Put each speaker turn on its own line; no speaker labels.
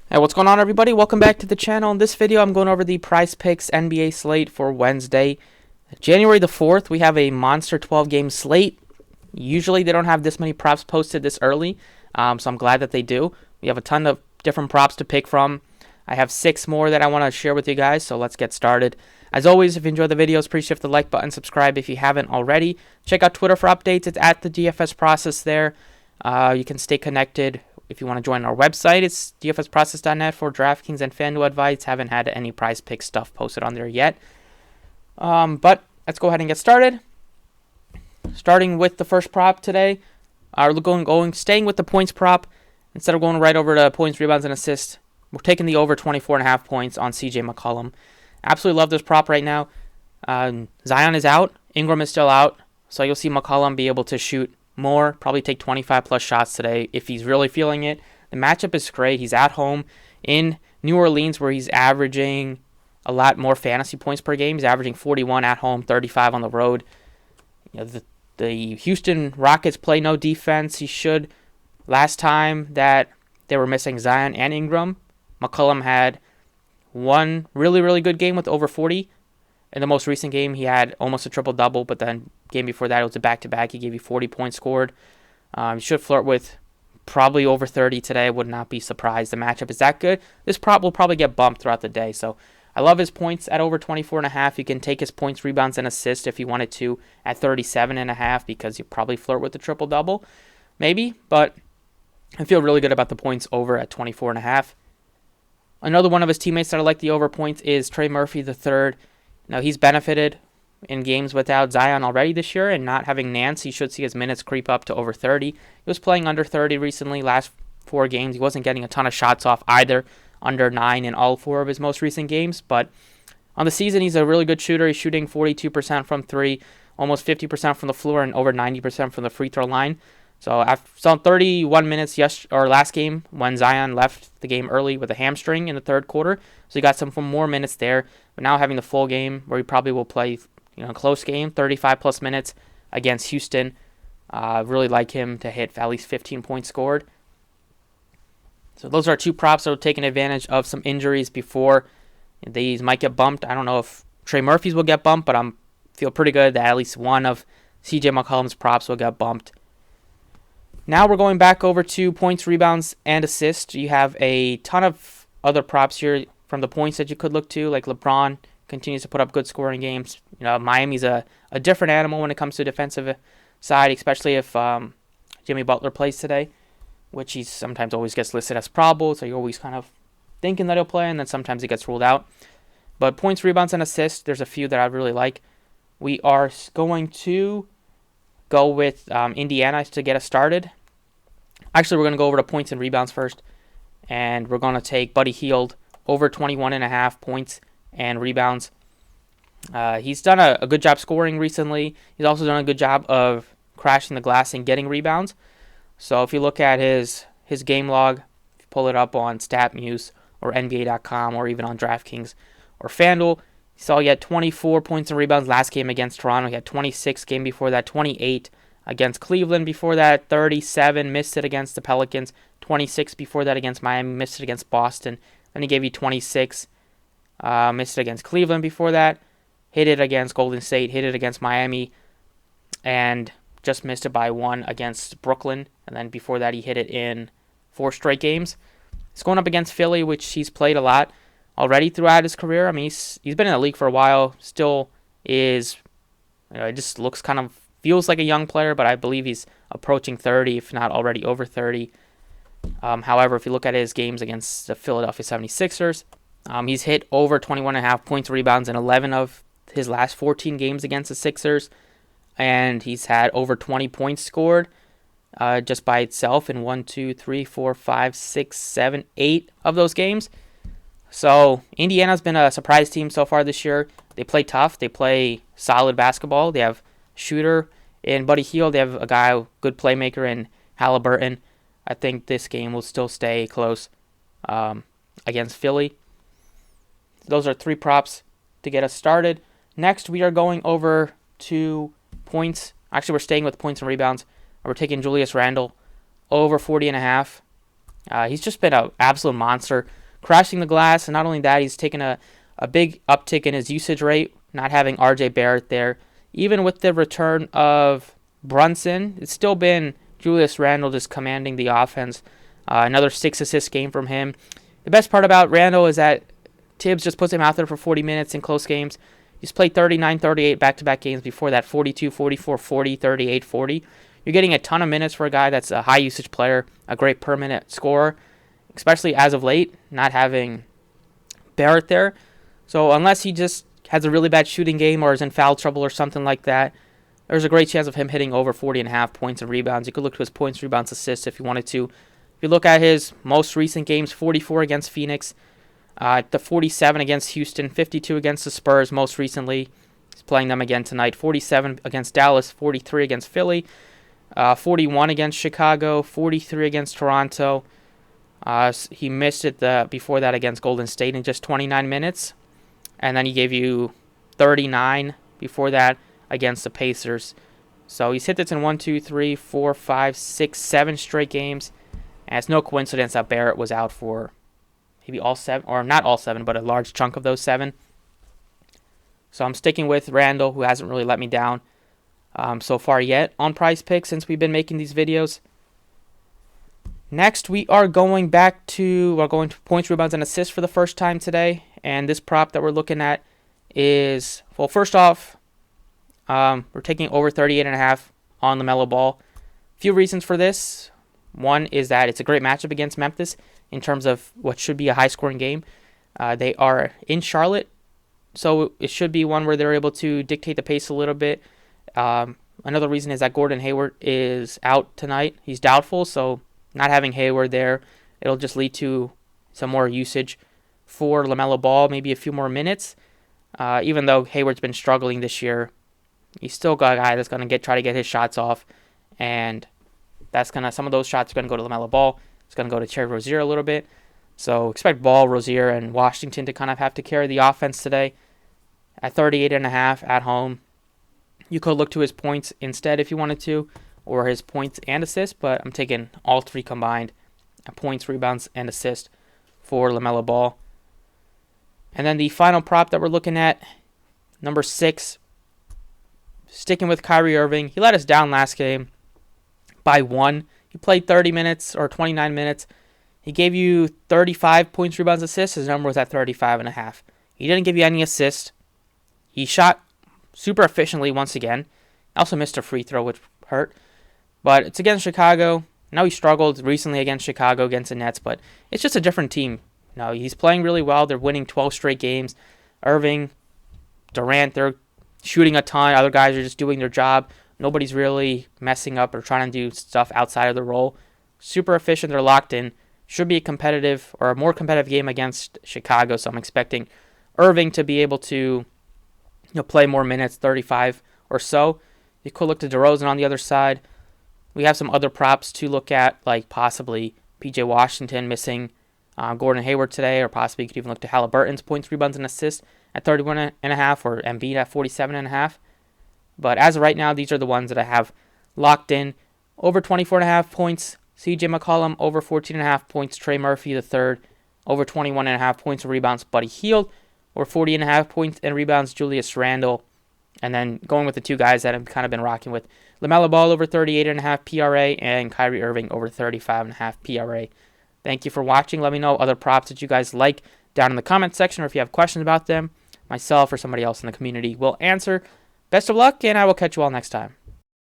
Hey, what's going on, everybody? Welcome back to the channel. In this video, I'm going over the Prizepicks NBA slate for Wednesday, January the 4th. We have a monster 12-game slate. Usually, they don't have this many props posted this early, so I'm glad that they do. We have a ton of different props to pick from. I have 6 more that I want to share with you guys, so let's get started. As always, if you enjoy the videos, please hit the like button, subscribe if you haven't already. Check out Twitter for updates. It's at the DFS process there. You can stay connected. If you want to join our website, it's dfsprocess.net for DraftKings and FanDuel advice. Haven't had any prize pick stuff posted on there yet. But let's go ahead and get started. Starting with the first prop today. Staying with the points prop. Instead of going right over to points, rebounds, and assists, we're taking the over 24.5 points on CJ McCollum. Absolutely love this prop right now. Zion is out. Ingram is still out. So you'll see McCollum be able to shoot more, probably take 25 plus shots today if he's really feeling it. The matchup is great. He's at home in New Orleans, where he's averaging a lot more fantasy points per game. He's averaging 41 at home, 35 on the road. The Houston Rockets play no defense. Last time that they were missing Zion and Ingram, McCollum had one really, really good game with over 40. In the most recent game, he had almost a triple-double, but then game before that, it was a back-to-back. He gave you 40 points scored. He should flirt with probably over 30 today. I would not be surprised. The matchup is that good. This prop will probably get bumped throughout the day. So I love his points at over 24.5. You can take his points, rebounds, and assists if you wanted to at 37.5 because you probably flirt with the triple-double. Maybe, but I feel really good about the points over at 24.5. Another one of his teammates that I like the over points is Trey Murphy III. Now, he's benefited in games without Zion already this year, and not having Nance, he should see his minutes creep up to over 30. He was playing under 30 recently, last 4 games. He wasn't getting a ton of shots off either, under 9 in all 4 of his most recent games. But on the season, he's a really good shooter. He's shooting 42% from 3, almost 50% from the floor, and over 90% from the free throw line. So after 31 minutes last game when Zion left the game early with a hamstring in the third quarter, so he got some more minutes there. But now having the full game where he probably will play, a close game, 35 plus minutes against Houston. Really like him to hit at least 15 points scored. So those are 2 props that are taking advantage of some injuries before these might get bumped. I don't know if Trey Murphy's will get bumped, but I feel pretty good that at least one of CJ McCollum's props will get bumped. Now we're going back over to points, rebounds, and assists. You have a ton of other props here from the points that you could look to, like LeBron continues to put up good scoring games. Miami's a different animal when it comes to defensive side, especially if Jimmy Butler plays today, which he sometimes always gets listed as probable, so you're always kind of thinking that he'll play, and then sometimes he gets ruled out. But points, rebounds, and assists, there's a few that I really like. We are going to go with Indiana to get us started. Actually, we're going to go over to points and rebounds first, and we're going to take Buddy Hield over 21.5 points and rebounds. He's done a good job scoring recently. He's also done a good job of crashing the glass and getting rebounds. So if you look at his game log, if you pull it up on StatMuse or NBA.com or even on DraftKings or FanDuel, you saw he had 24 points and rebounds last game against Toronto. He had 26 game before that, 28 against Cleveland before that, 37, missed it against the Pelicans, 26 before that against Miami, missed it against Boston. Then he gave you 26, missed it against Cleveland before that, hit it against Golden State, hit it against Miami, and just missed it by 1 against Brooklyn. And then before that, he hit it in 4 straight games. He's going up against Philly, which he's played a lot already throughout his career. I mean, he's been in the league for a while, still is, it just feels like a young player, but I believe he's approaching 30, if not already over 30. However, if you look at his games against the Philadelphia 76ers, he's hit over 21.5 points, rebounds in 11 of his last 14 games against the Sixers, and he's had over 20 points scored just by itself in 1, 2, 3, 4, 5, 6, 7, 8 of those games. So Indiana's been a surprise team so far this year. They play tough. They play solid basketball. They have shooter in Buddy Hield. They have a guy, good playmaker in Halliburton. I think this game will still stay close against Philly. Those are 3 props to get us started. Next, we are going over to points. Actually, we're staying with points and rebounds. We're taking Julius Randle over 40.5. He's just been an absolute monster. crashing the glass. And not only that, he's taken a big uptick in his usage rate, not having RJ Barrett there. Even with the return of Brunson, it's still been Julius Randle just commanding the offense. Another 6-assist game from him. The best part about Randle is that Tibbs just puts him out there for 40 minutes in close games. He's played 39, 38 back-to-back games before that, 42, 44, 40, 38, 40. You're getting a ton of minutes for a guy that's a high-usage player, a great per-minute scorer, especially as of late, not having Barrett there. So unless he just has a really bad shooting game or is in foul trouble or something like that, there's a great chance of him hitting over 40.5 points and rebounds. You could look to his points, rebounds, assists if you wanted to. If you look at his most recent games, 44 against Phoenix, the 47 against Houston, 52 against the Spurs most recently. He's playing them again tonight. 47 against Dallas, 43 against Philly, 41 against Chicago, 43 against Toronto. He missed it before that against Golden State in just 29 minutes. And then he gave you 39 before that against the Pacers. So he's hit this in 1, 2, 3, 4, 5, 6, 7 straight games. And it's no coincidence that Barrett was out for maybe all 7, or not all 7, but a large chunk of those 7. So I'm sticking with Randle, who hasn't really let me down so far yet on Prizepicks since we've been making these videos. Next, we're going to points, rebounds, and assists for the first time today. And this prop that we're looking at is, well, first off, we're taking over 38.5 on Lamelo Ball. A few reasons for this. One is that it's a great matchup against Memphis in terms of what should be a high-scoring game. They are in Charlotte, so it should be one where they're able to dictate the pace a little bit. Another reason is that Gordon Hayward is out tonight. He's doubtful, so not having Hayward there, it'll just lead to some more usage for Lamelo Ball, maybe a few more minutes. Even though Hayward's been struggling this year, he's still got a guy that's going to try to get his shots off, and some of those shots are going to go to Lamelo Ball. It's going to go to Terry Rozier a little bit. So expect Ball, Rozier, and Washington to kind of have to carry the offense today. At 38.5 at home, you could look to his points instead if you wanted to, or his points and assists, but I'm taking all 3 combined, points, rebounds, and assists for Lamelo Ball. And then the final prop that we're looking at, number 6, sticking with Kyrie Irving. He let us down last game by 1. He played 30 minutes or 29 minutes. He gave you 35 points, rebounds, assists. His number was at 35.5. He didn't give you any assists. He shot super efficiently once again. Also missed a free throw, which hurt. But it's against Chicago. I know he struggled recently against Chicago, against the Nets, but it's just a different team. No, he's playing really well. They're winning 12 straight games. Irving, Durant, they're shooting a ton. Other guys are just doing their job. Nobody's really messing up or trying to do stuff outside of the role. Super efficient. They're locked in. Should be a competitive or a more competitive game against Chicago. So I'm expecting Irving to be able to play more minutes, 35 or so. You could look to DeRozan on the other side. We have some other props to look at, like possibly P.J. Washington missing Gordon Hayward today, or possibly you could even look to Halliburton's points, rebounds, and assists at 31.5 or Embiid at 47.5. But as of right now, these are the ones that I have locked in. Over 24.5 points, C.J. McCollum. Over 14.5 points, Trey Murphy III. Over 21.5 points and rebounds, Buddy Hield. Over 40.5 points and rebounds, Julius Randle. And then going with the 2 guys that I've kind of been rocking with. Lamelo Ball over 38.5 PRA and Kyrie Irving over 35.5 PRA. Thank you for watching. Let me know other props that you guys like down in the comment section, or if you have questions about them, myself or somebody else in the community will answer. Best of luck, and I will catch you all next time.